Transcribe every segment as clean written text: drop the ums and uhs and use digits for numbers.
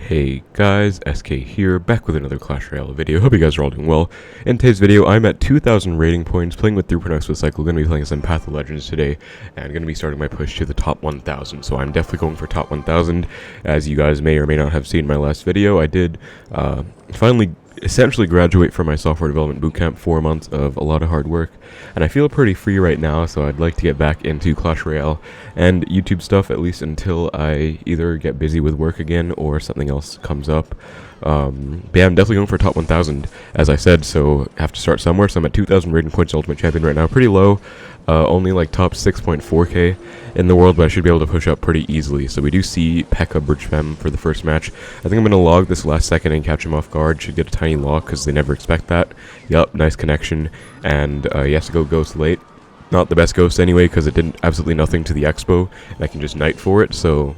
Hey guys, SK here, back with another Clash Royale video. Hope you guys are all doing well. In today's video, I'm at 2,000 rating points, playing with 3.0 Xbow Cycle. Going to be playing some Path of Legends today, and going to be starting my push to the top 1,000. So I'm definitely going for top 1,000. As you guys may or may not have seen in my last video, I did finally essentially graduate from my software development bootcamp, 4 months of a lot of hard work, and I feel pretty free right now, so I'd like to get back into Clash Royale and YouTube stuff, at least until I either get busy with work again or something else comes up. But yeah, I'm definitely going for top 1,000, as I said, so I have to start somewhere. So I'm at 2,000 rating points Ultimate Champion right now, pretty low, only like top 6.4k in the world, but I should be able to push up pretty easily. So we do see P.E.K.K.A Bridgespam for the first match. I think I'm going to log this last second and catch him off guard. Should get a tiny lock because they never expect that. Yup, nice connection, and he has to go Ghost late. Not the best Ghost anyway, because it did absolutely nothing to the Xbow, and I can just Knight for it, so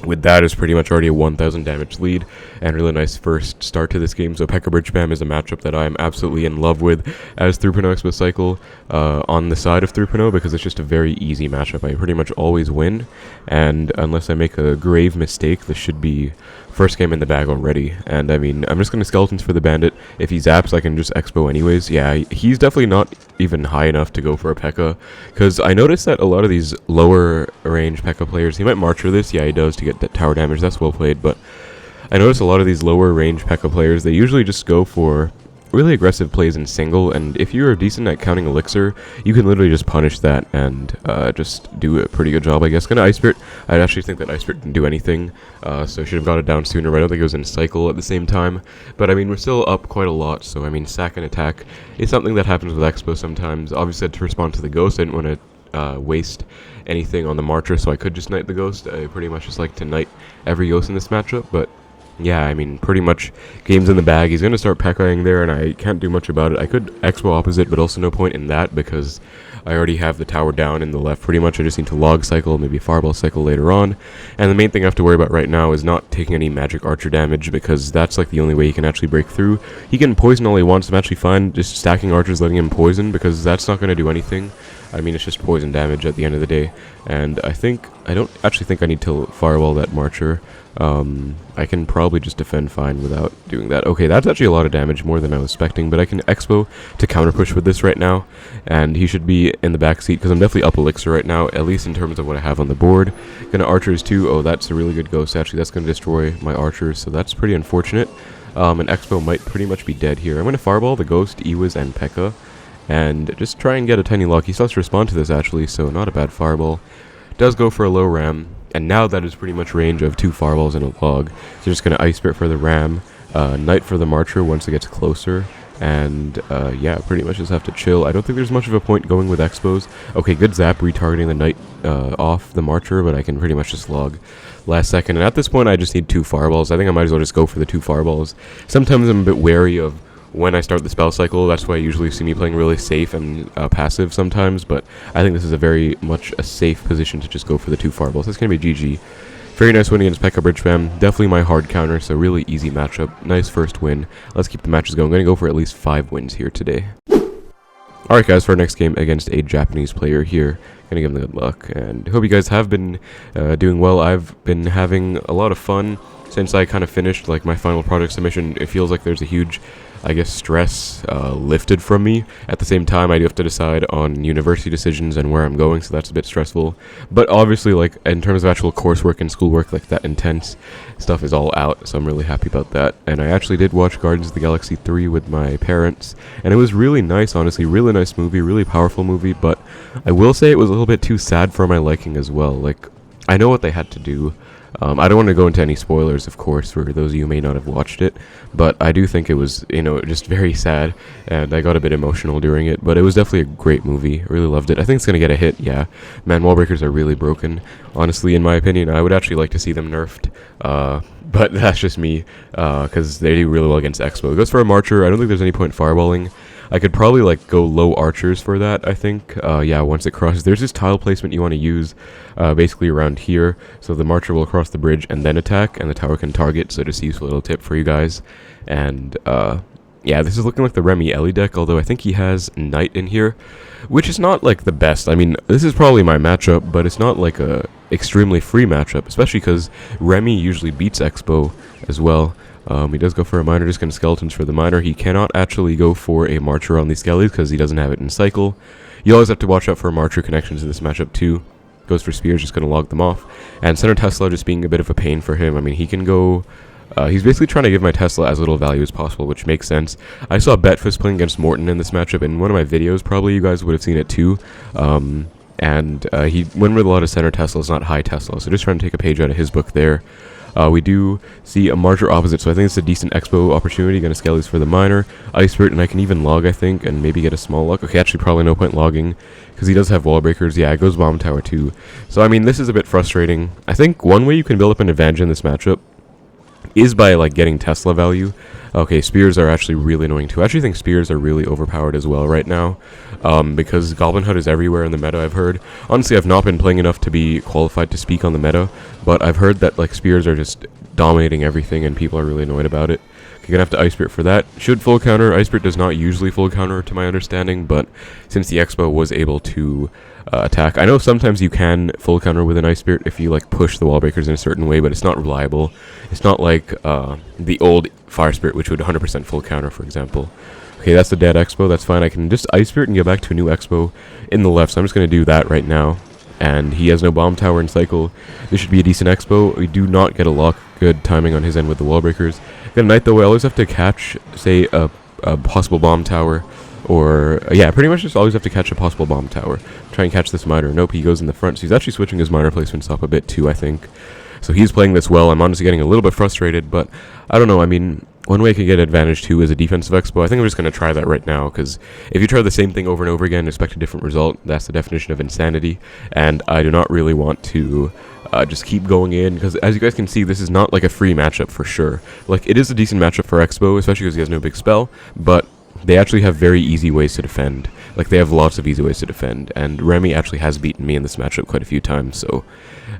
with that is pretty much already a 1,000 damage lead, and really nice first start to this game. So P.E.K.K.A Bridgespam is a matchup that I am absolutely in love with as 3.0 Xbow Cycle on the side of 3.0, because it's just a very easy matchup. I pretty much always win, and unless I make a grave mistake, this should be first game in the bag already. And I mean, I'm just going to Skeletons for the Bandit. If he zaps, I can just Xbow anyways. Yeah, he's definitely not even high enough to go for a P.E.K.K.A, because I noticed that a lot of these lower range P.E.K.K.A players, he might Marcher this, yeah he does, to get that tower damage, that's well played, but I noticed a lot of these lower range P.E.K.K.A players, they usually just go for really aggressive plays in single, and if you're decent at counting elixir, you can literally just punish that and just do a pretty good job, I guess. Gonna Ice Spirit. I actually think that Ice Spirit didn't do anything, so I should have got it down sooner, but I don't think it was in cycle at the same time. But I mean, we're still up quite a lot, so I mean, sack and attack is something that happens with Xbow sometimes. Obviously, I had to respond to the Ghost. I didn't want to waste anything on the Marcher, so I could just Knight the Ghost. I pretty much just like to Knight every Ghost in this matchup, but yeah, I mean, pretty much game's in the bag. He's going to start P.E.K.K.A-ing there, and I can't do much about it. I could Xbow opposite, but also no point in that, because I already have the tower down in the left pretty much. I just need to log cycle, maybe Fireball cycle later on. And the main thing I have to worry about right now is not taking any magic archer damage, because that's like the only way he can actually break through. He can poison all he wants. I'm actually fine just stacking archers, letting him poison, because that's not going to do anything. I mean, it's just poison damage at the end of the day, and I don't actually think I need to Fireball that Marcher. I can probably just defend fine without doing that. Okay, that's actually a lot of damage, more than I was expecting, but I can Xbow to counter push with this right now, and he should be in the back seat, because I'm definitely up elixir right now, at least in terms of what I have on the board. Gonna archers too. Oh, that's a really good Ghost, actually. That's gonna destroy my archers, so that's pretty unfortunate. And Xbow might pretty much be dead here. I'm gonna Fireball the Ghost, Ewiz, and P.E.K.K.A, and just try and get a tiny lock. He still has to respond to this, actually, so not a bad Fireball. Does go for a low ram, and now that is pretty much range of 2 Fireballs and a log. So just going to Ice Spirit for the ram, Knight for the Marcher once it gets closer, and yeah, pretty much just have to chill. I don't think there's much of a point going with Xbows. Okay, good zap retargeting the Knight off the Marcher, but I can pretty much just log last second. And at this point, I just need 2 Fireballs. I think I might as well just go for the 2 Fireballs. Sometimes I'm a bit wary of when I start the spell cycle. That's why you usually see me playing really safe and passive sometimes, but I think this is a very much a safe position to just go for the 2 Fireballs. That's going to be GG. Very nice win against P.E.K.K.A Bridgespam. Definitely my hard counter, so really easy matchup. Nice first win. Let's keep the matches going. I'm going to go for at least 5 wins here today. Alright guys, for our next game against a Japanese player here. Gonna give them good luck, and hope you guys have been doing well. I've been having a lot of fun since I kind of finished like my final project submission. It feels like there's a huge, I guess, stress lifted from me. At the same time, I do have to decide on university decisions and where I'm going, so that's a bit stressful. But obviously, like, in terms of actual coursework and schoolwork, like, that intense stuff is all out, so I'm really happy about that. And I actually did watch Guardians of the Galaxy 3 with my parents, and it was really nice, honestly. Really nice movie, really powerful movie, but I will say it was a little bit too sad for my liking as well. Like, I know what they had to do. I don't want to go into any spoilers, of course, for those of you who may not have watched it, but I do think it was, you know, just very sad, and I got a bit emotional during it, but it was definitely a great movie. I really loved it. I think it's going to get a hit, yeah. Man, Wallbreakers are really broken. Honestly, in my opinion, I would actually like to see them nerfed, but that's just me, because they do really well against Xbow. It goes for a Marcher. I don't think there's any point fireballing. I could probably like go low archers for that, I think. Yeah, once it crosses, there's this tile placement you want to use basically around here, so the Marcher will cross the bridge and then attack, and the tower can target, so just a useful little tip for you guys. And yeah, this is looking like the Remy Ellie deck, although I think he has Knight in here, which is not like the best. I mean, this is probably my matchup, but it's not like a extremely free matchup, especially because Remy usually beats Xbow as well. He does go for a miner, just going to skeletons for the miner. He cannot actually go for a marcher on these skellies because he doesn't have it in cycle. You always have to watch out for marcher connections in this matchup too. Goes for spears, just going to log them off. And center Tesla just being a bit of a pain for him. I mean, he can go... he's basically trying to give my Tesla as little value as possible, which makes sense. I saw Betfist playing against Morton in this matchup in one of my videos. Probably you guys would have seen it too. He went with a lot of center Teslas, not high Tesla. So just trying to take a page out of his book there. We do see a marcher opposite, so I think it's a decent Xbow opportunity. Gonna scale these for the miner. Ice Spirit, and I can even log, I think, and maybe get a small luck. Okay, actually probably no point logging, because he does have Wallbreakers. Yeah, it goes Bomb Tower too. So, I mean, this is a bit frustrating. I think one way you can build up an advantage in this matchup is by, like, getting Tesla value. Okay, spears are actually really annoying too. I actually think spears are really overpowered as well right now, because Goblin HUD is everywhere in the meta, I've heard. Honestly, I've not been playing enough to be qualified to speak on the meta, but I've heard that, like, spears are just dominating everything and people are really annoyed about it. You're gonna have to Ice Spirit for that. Should full counter. Ice Spirit does not usually full counter to my understanding, but since the Xbow was able to attack, I know sometimes you can full counter with an Ice Spirit if you like push the Wallbreakers in a certain way, but it's not reliable. It's not like the old Fire Spirit, which would 100% full counter, for example. Okay, that's the dead Xbow. That's fine. I can just Ice Spirit and get back to a new Xbow in the left, so I'm just gonna do that right now. And he has no bomb tower in cycle. This should be a decent Xbow. We do not get a lock. Good timing on his end with the Wallbreakers. Got a Knight though. I always have to catch, say, a possible bomb tower. Or, yeah, pretty much just always have to catch a possible bomb tower. Try and catch this miner. Nope, he goes in the front. So he's actually switching his miner placements up a bit too, I think. So he's playing this well. I'm honestly getting a little bit frustrated, but I don't know. I mean, one way I can get advantage too is a defensive Xbow. I think I'm just going to try that right now, because if you try the same thing over and over again and expect a different result, that's the definition of insanity. And I do not really want to just keep going in, because as you guys can see, this is not like a free matchup for sure. Like, it is a decent matchup for Xbow, especially because he has no big spell, but they actually have very easy ways to defend. Like, they have lots of easy ways to defend, and Remy actually has beaten me in this matchup quite a few times, so...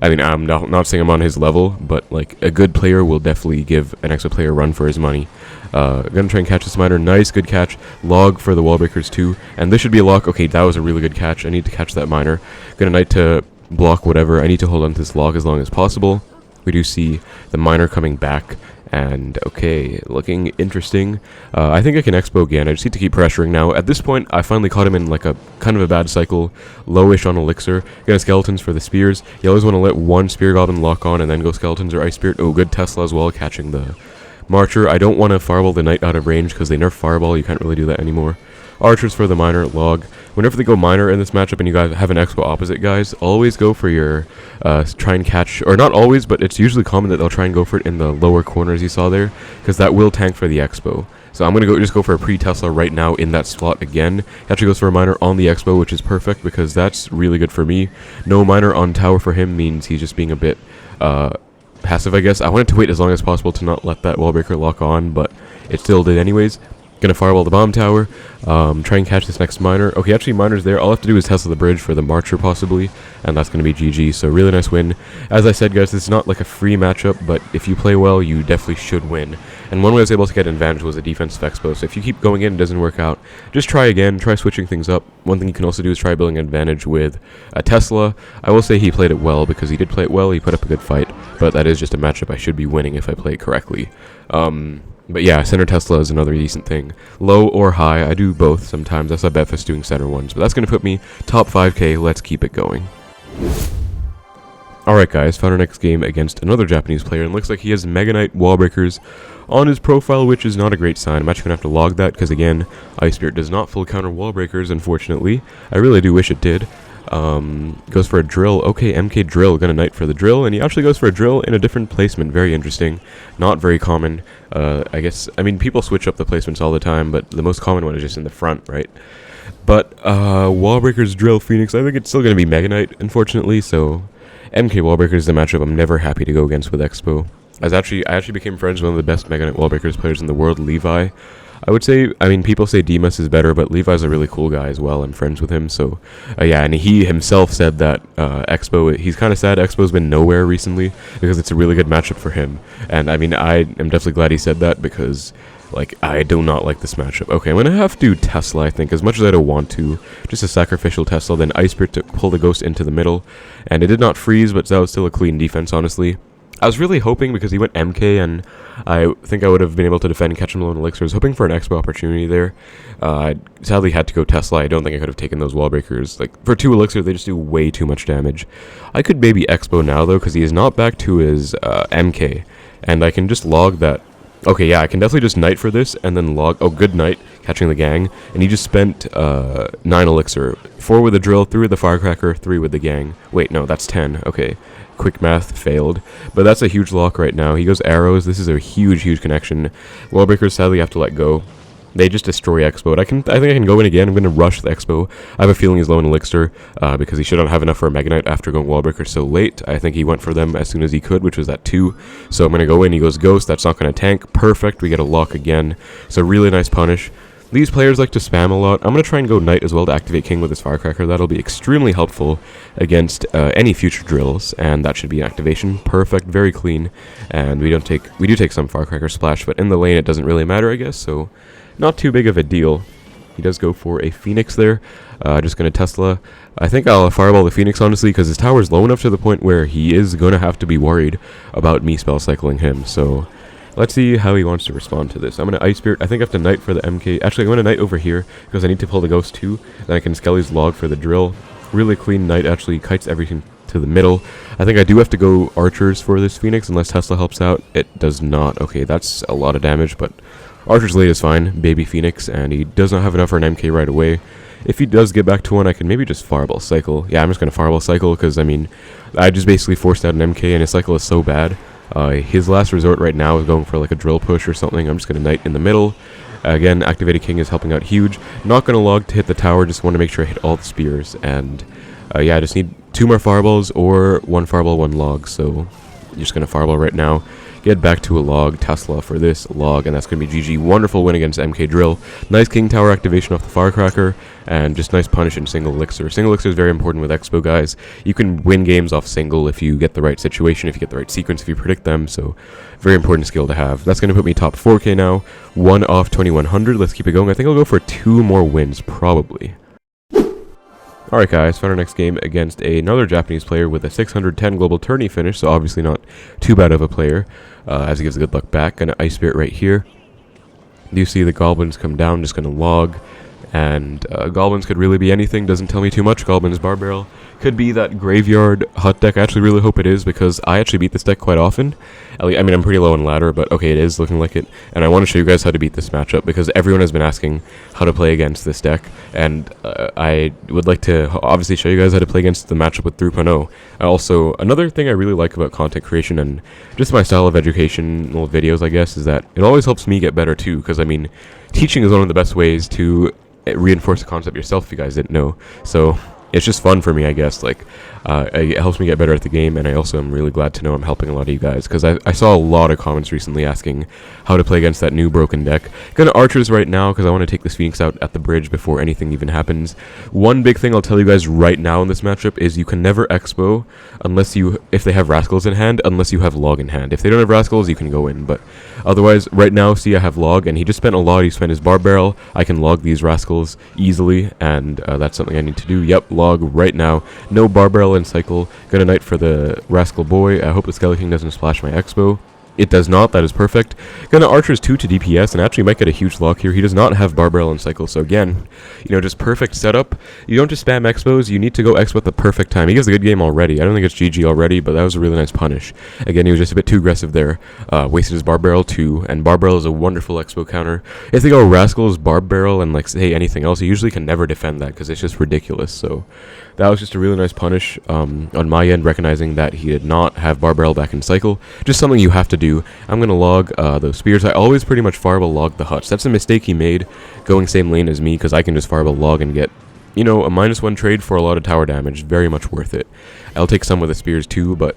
I mean, I'm not saying I'm on his level, but, like, a good player will definitely give an Xbow player a run for his money. Gonna try and catch this miner. Nice, good catch. Log for the Wallbreakers too, and this should be a lock. Okay, that was a really good catch. I need to catch that miner. Gonna Knight to block whatever. I need to hold on to this log as long as possible. We do see the miner coming back. And, okay, looking interesting. I think I can Xbow again. I just need to keep pressuring now. At this point, I finally caught him in, like, a kind of a bad cycle. Lowish on Elixir. Gonna Skeletons for the Spears. You always want to let one Spear Goblin lock on and then go Skeletons or Ice Spirit. Oh, good Tesla as well, catching the Marcher. I don't want to Fireball the Knight out of range because they nerf Fireball. You can't really do that anymore. Archers for the miner, log. Whenever they go miner in this matchup and you guys have an Xbow opposite, guys, always go for your try and catch, or not always, but it's usually common that they'll try and go for it in the lower corners you saw there, because that will tank for the Xbow. So I'm going to just go for a pre-Tesla right now in that slot again. He actually goes for a miner on the Xbow, which is perfect, because that's really good for me. No miner on tower for him means he's just being a bit passive, I guess. I wanted to wait as long as possible to not let that Wallbreaker lock on, but it still did anyways. Gonna Fireball the bomb tower, try and catch this next miner. Okay, actually miner's there. All I have to do is Tesla the bridge for the Marcher possibly, and that's gonna be GG, so really nice win. As I said, guys, this is not like a free matchup, but if you play well, you definitely should win. And one way I was able to get an advantage was a defensive Xbow, so if you keep going in and it doesn't work out, just try again, try switching things up. One thing you can also do is try building an advantage with a Tesla. I will say he played it well, because he did play it well, he put up a good fight, but that is just a matchup I should be winning if I play it correctly. But yeah, center Tesla is another decent thing. Low or high, I do both sometimes. That's why Betfist doing center ones. But that's going to put me top 5k. Let's keep it going. Alright guys, found our next game against another Japanese player. And looks like he has Mega Knight Wallbreakers on his profile, which is not a great sign. I'm actually going to have to log that because, again, Ice Spirit does not full counter Wallbreakers, unfortunately. I really do wish it did. Goes for a drill. Okay, MK drill, gonna Knight for the drill, and he actually goes for a drill in a different placement. Very interesting. Not very common. I mean, people switch up the placements all the time, but the most common one is just in the front, right? But, Wallbreakers drill Phoenix, I think it's still gonna be Mega Knight, unfortunately, so MK Wallbreakers is a matchup I'm never happy to go against with Xbow. I actually became friends with one of the best Mega Knight Wallbreakers players in the world, Levi. I would say, I mean, people say Demas is better, but Levi's a really cool guy as well. I'm friends with him, so yeah. And he himself said that Xbow, he's kind of sad Xbow's been nowhere recently because it's a really good matchup for him. And I mean, I am definitely glad he said that because, like, I do not like this matchup. Okay, I'm gonna have to Tesla, I think, as much as I don't want to. Just a sacrificial Tesla, then Ice Spirit to pull the Ghost into the middle. And it did not freeze, but that was still a clean defense, honestly. I was really hoping, because he went MK, and I think I would have been able to defend and catch him low on Elixir. I was hoping for an Xbow opportunity there. I sadly had to go Tesla. I don't think I could have taken those Wallbreakers. Like, for 2 Elixir, they just do way too much damage. I could maybe Xbow now, though, because he is not back to his MK. And I can just log that. Okay, yeah, I can definitely just Knight for this, and then log. Oh, good Knight, catching the gang. And he just spent 9 Elixir. 4 with the drill, 3 with the Firecracker, 3 with the gang. Wait, no, that's 10. Okay. Quick math failed, but that's a huge lock right now. He goes arrows. This is a huge connection. Wallbreakers sadly have to let go. They just destroy Xbow. I think I can go in again. I'm going to rush the Xbow. I have a feeling he's low in Elixir because he should not have enough for a Mega Knight after going Wallbreaker so late. I think he went for them as soon as he could, which was at 2. So I'm going to go in. He goes Ghost. That's not going to tank. Perfect. We get a lock again. So really nice punish. These players like to spam a lot. I'm going to try and go Knight as well to activate King with his Firecracker. That'll be extremely helpful against any future drills, and that should be an activation. Perfect, very clean, and we do take some Firecracker splash, but in the lane it doesn't really matter, I guess, so not too big of a deal. He does go for a Phoenix there. Just going to Tesla. I think I'll Fireball the Phoenix, honestly, because his tower's low enough to the point where he is going to have to be worried about me spell cycling him, so let's see how he wants to respond to this. I'm going to Ice Spirit. I think I have to Knight for the MK. Actually, I'm going to Knight over here because I need to pull the Ghost too. Then I can Skelly's Log for the drill. Really clean Knight actually kites everything to the middle. I think I do have to go Archers for this Phoenix unless Tesla helps out. It does not. Okay, that's a lot of damage, but Archer's late is fine. Baby Phoenix, and he does not have enough for an MK right away. If he does get back to one, I can maybe just Fireball Cycle. Yeah, I'm just going to Fireball Cycle because, I mean, I just basically forced out an MK and his cycle is so bad. His last resort right now is going for like a drill push or something. I'm just going to Knight in the middle. Again, Activated King is helping out huge. Not going to log to hit the tower, just want to make sure I hit all the spears. And yeah, I just need 2 more fireballs or 1 fireball, 1 log. So just going to fireball right now. Get back to a log, Tesla for this log, and that's going to be GG. Wonderful win against MK Drill. Nice King Tower activation off the Firecracker, and just nice punish in single Elixir. Single Elixir is very important with Xbow, guys. You can win games off single if you get the right situation, if you get the right sequence, if you predict them, so very important skill to have. That's going to put me top 4K now. 1 off 2100. Let's keep it going. I think I'll go for 2 more wins, probably. Alright guys, found our next game against another Japanese player with a 610 global tourney finish, so obviously not too bad of a player, as he gives a good luck back. Gonna Ice Spirit right here. You see the Goblins come down, just gonna log, and Goblins could really be anything, doesn't tell me too much. Goblins Bar Barrel could be that Graveyard Hut deck. I actually really hope it is, because I actually beat this deck quite often. I mean, I'm pretty low in ladder, but okay, it is looking like it. And I want to show you guys how to beat this matchup, because everyone has been asking how to play against this deck. And I would like to obviously show you guys how to play against the matchup with 3.0. Also, another thing I really like about content creation and just my style of educational videos, I guess, is that it always helps me get better too. Because, I mean, teaching is one of the best ways to reinforce the concept yourself if you guys didn't know. So it's just fun for me, I guess. Like, it helps me get better at the game, and I also am really glad to know I'm helping a lot of you guys, because I saw a lot of comments recently asking how to play against that new broken deck. Gonna Archers right now, because I want to take this Phoenix out at the bridge before anything even happens. One big thing I'll tell you guys right now in this matchup is you can never Xbow if they have Rascals in hand, unless you have Log in hand. If they don't have Rascals, you can go in, but otherwise, right now, see, I have Log, and he just spent a lot. He spent his Bar Barrel. I can log these Rascals easily, and that's something I need to do. Yep, log right now. No Bar Barrel and Cycle. Gonna Knight for the Rascal Boy. I hope the Skeleton King doesn't splash my Xbow. It does not. That is perfect. Gonna Archers 2 to DPS, and actually might get a huge lock here. He does not have Bar Barrel and Cycle, so again, you know, just perfect setup. You don't just spam Xbows, you need to go Xbow at the perfect time. He gives a good game already. I don't think it's GG already, but that was a really nice punish. Again, he was just a bit too aggressive there. Wasted his Bar Barrel too, and Bar Barrel is a wonderful Xbow counter. If they go Rascals, Bar Barrel, and like say anything else, you usually can never defend that because it's just ridiculous. So that was just a really nice punish on my end, recognizing that he did not have Bar Barrel back in Cycle. Just something you have to do. I'm going to log those spears. I always pretty much fireball log the huts. That's a mistake he made, going same lane as me, because I can just fireball log and get, you know, a -1 trade for a lot of tower damage. Very much worth it. I'll take some with the spears too, but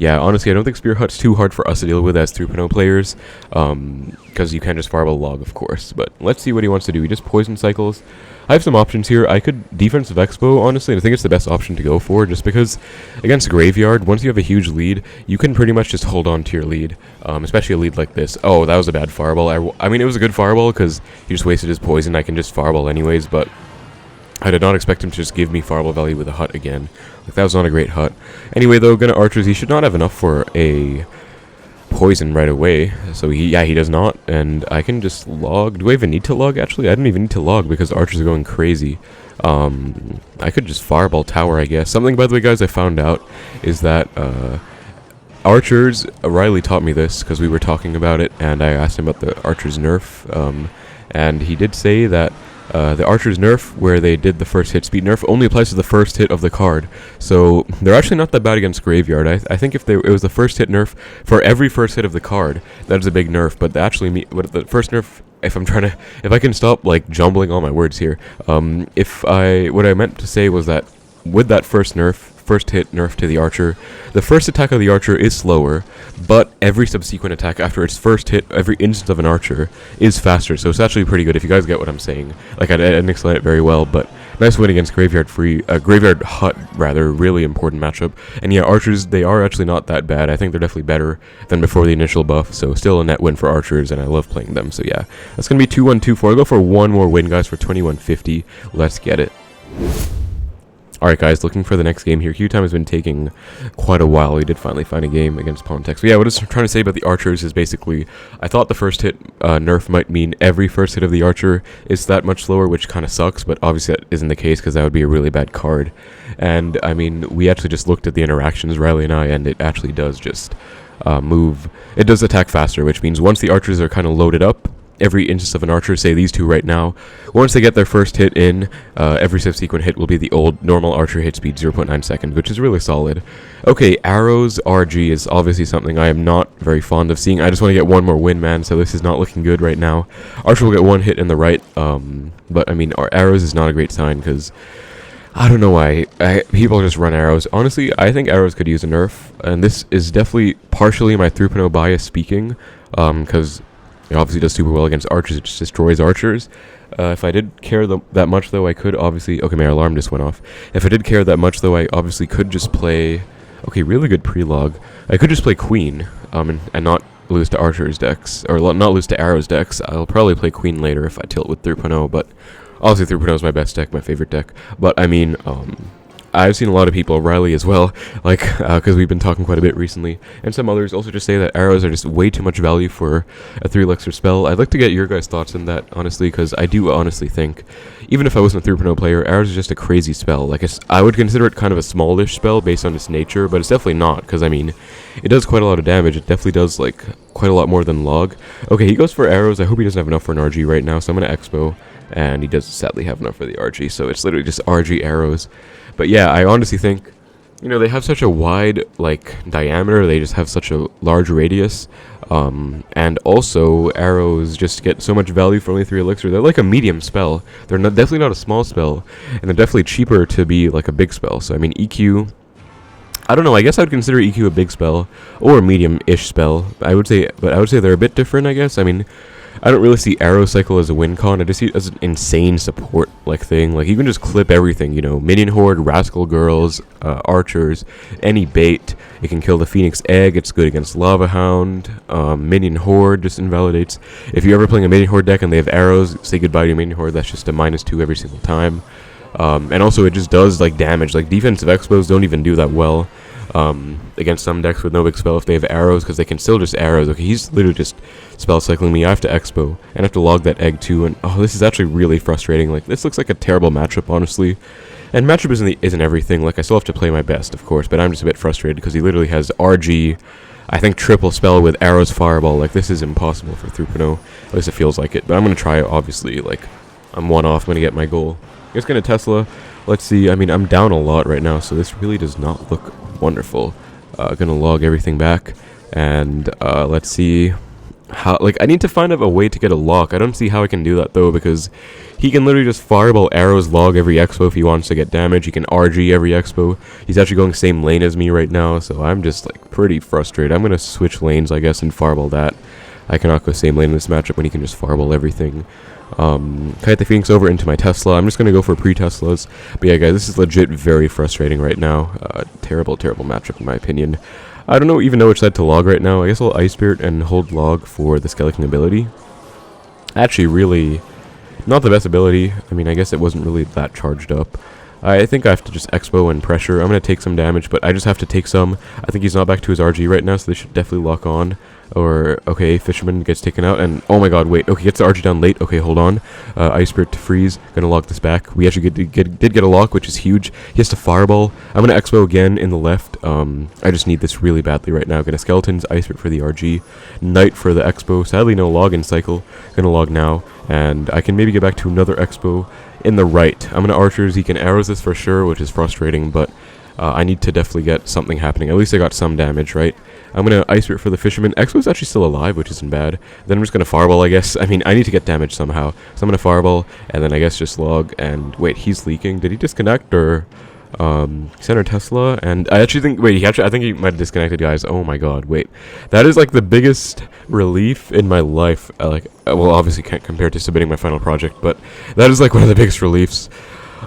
yeah, honestly, I don't think Spear Hut's too hard for us to deal with as 3.0 players, because you can just fireball log, of course. But let's see what he wants to do. He just poison cycles. I have some options here. I could defensive Xbow, honestly. I think it's the best option to go for, just because against Graveyard, once you have a huge lead, you can pretty much just hold on to your lead, especially a lead like this. Oh, that was a bad fireball. I mean, it was a good fireball because he just wasted his poison. I can just fireball anyways, but I did not expect him to just give me fireball value with a hut again. Like, that was not a great hut. Anyway, though, gonna archers. He should not have enough for a poison right away. So he does not. And I can just log. Do I even need to log? Actually, I didn't even need to log because archers are going crazy. I could just fireball tower, I guess. Something, by the way, guys, I found out is that archers. Riley taught me this because we were talking about it, and I asked him about the archers nerf. And he did say that the archer's nerf, where they did the first hit speed nerf, only applies to the first hit of the card. So they're actually not that bad against Graveyard. I think if it was the first hit nerf for every first hit of the card, that is a big nerf. But the first nerf, if I can stop like jumbling all my words here, what I meant to say was that with that first hit nerf to the archer, the first attack of the archer is slower, but every subsequent attack after its first hit, every instance of an archer, is faster. So it's actually pretty good if you guys get what I'm saying. Like, I didn't explain it very well, but nice win against Graveyard Hut, rather, really important matchup. And yeah, archers, they are actually not that bad. I think they're definitely better than before the initial buff, so still a net win for archers, and I love playing them. So yeah, that's gonna be 2-1-2-4. I'll go for one more win, guys, for 2150. Let's get it. Alright, guys, looking for the next game here. Queue time has been taking quite a while. We did finally find a game against Pontex. But yeah, what I was trying to say about the archers is basically, I thought the first hit nerf might mean every first hit of the archer is that much slower, which kind of sucks, but obviously that isn't the case because that would be a really bad card. And, I mean, we actually just looked at the interactions, Riley and I, and it actually does just move. It does attack faster, which means once the archers are kind of loaded up, every instance of an archer, say these two right now, once they get their first hit in, every subsequent hit will be the old normal archer hit speed, 0.9 seconds, which is really solid. Okay, arrows RG is obviously something I am not very fond of seeing. I just want to get one more win, man, so this is not looking good right now. Archer will get one hit in the right, but I mean, our arrows is not a great sign, because I don't know why people just run arrows. Honestly, I think arrows could use a nerf, and this is definitely partially my 3.0 bias speaking, because it obviously does super well against archers. It just destroys archers. If I did care that much, though, I could obviously... Okay, my alarm just went off. If I did care that much, though, I obviously could just play... Okay, really good pre-log. I could just play Queen, and not lose to archers decks, or not lose to arrows decks. I'll probably play Queen later if I tilt with 3.0, but obviously 3.0 is my best deck, my favorite deck. But, I mean, I've seen a lot of people, Riley as well, like, because we've been talking quite a bit recently, and some others also just say that arrows are just way too much value for a 3 elixir spell. I'd like to get your guys' thoughts on that, honestly, because I do honestly think, even if I wasn't a 3.0 player, arrows is just a crazy spell. Like, I would consider it kind of a smallish spell based on its nature, but it's definitely not, because, I mean, it does quite a lot of damage. It definitely does, like, quite a lot more than log. Okay, he goes for arrows. I hope he doesn't have enough for an RG right now, so I'm going to Xbow, and he does sadly have enough for the RG, so it's literally just RG arrows. But yeah, I honestly think, you know, they have such a wide, like, diameter, they just have such a large radius, and also arrows just get so much value for only 3 elixir. They're like a medium spell. They're definitely not a small spell, and they're definitely cheaper to be like a big spell. So I mean, EQ, I don't know, I guess I'd consider EQ a big spell, or a medium-ish spell. I would say they're a bit different, I guess. I mean, I don't really see Xbow Cycle as a win con. I just see it as an insane support like thing. Like, you can just clip everything, you know, minion horde, rascal girls, archers, any bait. It can kill the phoenix egg. It's good against lava hound. Minion horde just invalidates. If you're ever playing a minion horde deck and they have arrows, say goodbye to your minion horde. That's just a -2 every single time. And also it just does like damage. Like, defensive Xbows don't even do that well against some decks with no big spell if they have arrows, because they can still just arrows. Okay, he's literally just spell cycling me. I have to Xbow and I have to log that egg too, and oh, this is actually really frustrating. Like, this looks like a terrible matchup, honestly. And matchup isn't everything. Like, I still have to play my best, of course, but I'm just a bit frustrated because he literally has RG, I think triple spell with arrows fireball. Like, this is impossible for 3.0. At least it feels like it. But I'm gonna try it, obviously. Like, I'm one off. I'm gonna get my goal. Just gonna Tesla. Let's see. I mean, I'm down a lot right now, so this really does not look wonderful. Gonna log everything back, and let's see. how, like, I need to find out a way to get a lock. I don't see how I can do that though, because he can literally just fireball arrows log every Xbow if he wants to get damage. He can RG every Xbow. He's actually going same lane as me right now, so I'm just like pretty frustrated. I'm gonna switch lanes, I guess, and fireball that. I cannot go same lane in this matchup when he can just fireball everything. Kite the Phoenix over into my Tesla. I'm just gonna go for pre-Teslas. But yeah, guys, this is legit very frustrating right now. Terrible matchup in my opinion. I don't even know which side to log right now. I guess I'll Ice Spirit and hold log for the Skeleton ability. Actually, really not the best ability. I mean, I guess it wasn't really that charged up. I think I have to just Xbow and pressure. I'm going to take some damage, but I just have to take some. I think he's not back to his RG right now, so they should definitely lock on. Or, okay, Fisherman gets taken out, and oh my god, wait, okay, gets the RG down late. Okay, hold on. Ice Spirit to freeze. Gonna lock this back. We actually did get a lock, which is huge. He has to fireball. I'm gonna Xbow again in the left. I just need this really badly right now. Gonna Skeletons, Ice Spirit for the RG. Knight for the Xbow. Sadly, no log in cycle. Gonna log now, and I can maybe get back to another Xbow in the right. I'm gonna Archers. He can arrows this for sure, which is frustrating, but I need to definitely get something happening. At least I got some damage, right? I'm gonna Ice Spirit for the Fisherman. Xbow's actually still alive, which isn't bad. Then I'm just gonna Fireball, I guess. I mean, I need to get damage somehow. So I'm gonna Fireball, and then I guess just log, and wait, he's leaking. Did he disconnect, or center Tesla? And I actually think, wait, I think he might have disconnected, guys. Oh my god, wait. That is like the biggest relief in my life. Well, obviously can't compare to submitting my final project, but that is like one of the biggest reliefs.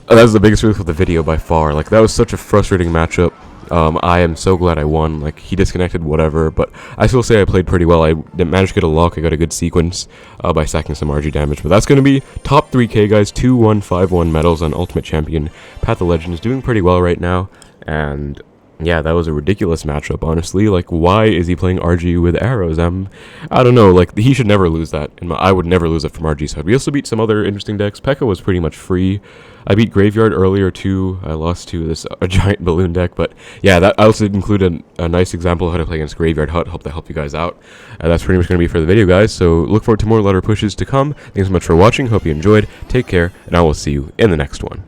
That was the biggest relief of the video by far. Like, that was such a frustrating matchup. I am so glad I won. Like, he disconnected, whatever, but I still say I played pretty well. I managed to get a lock. I got a good sequence by stacking some RG damage, but that's going to be top 3K, guys. 2-1-5-1 medals on Ultimate Champion. Path of Legends doing pretty well right now, and yeah, that was a ridiculous matchup, honestly. Like, why is he playing RG with arrows? I don't know. Like, he should never lose that. I would never lose it from RG side. We also beat some other interesting decks. P.E.K.K.A was pretty much free. I beat Graveyard earlier, too. I lost to this giant balloon deck. But, yeah, that I also included a nice example of how to play against Graveyard Hut. Hope that helped you guys out. That's pretty much going to be for the video, guys. So, look forward to more ladder pushes to come. Thanks so much for watching. Hope you enjoyed. Take care, and I will see you in the next one.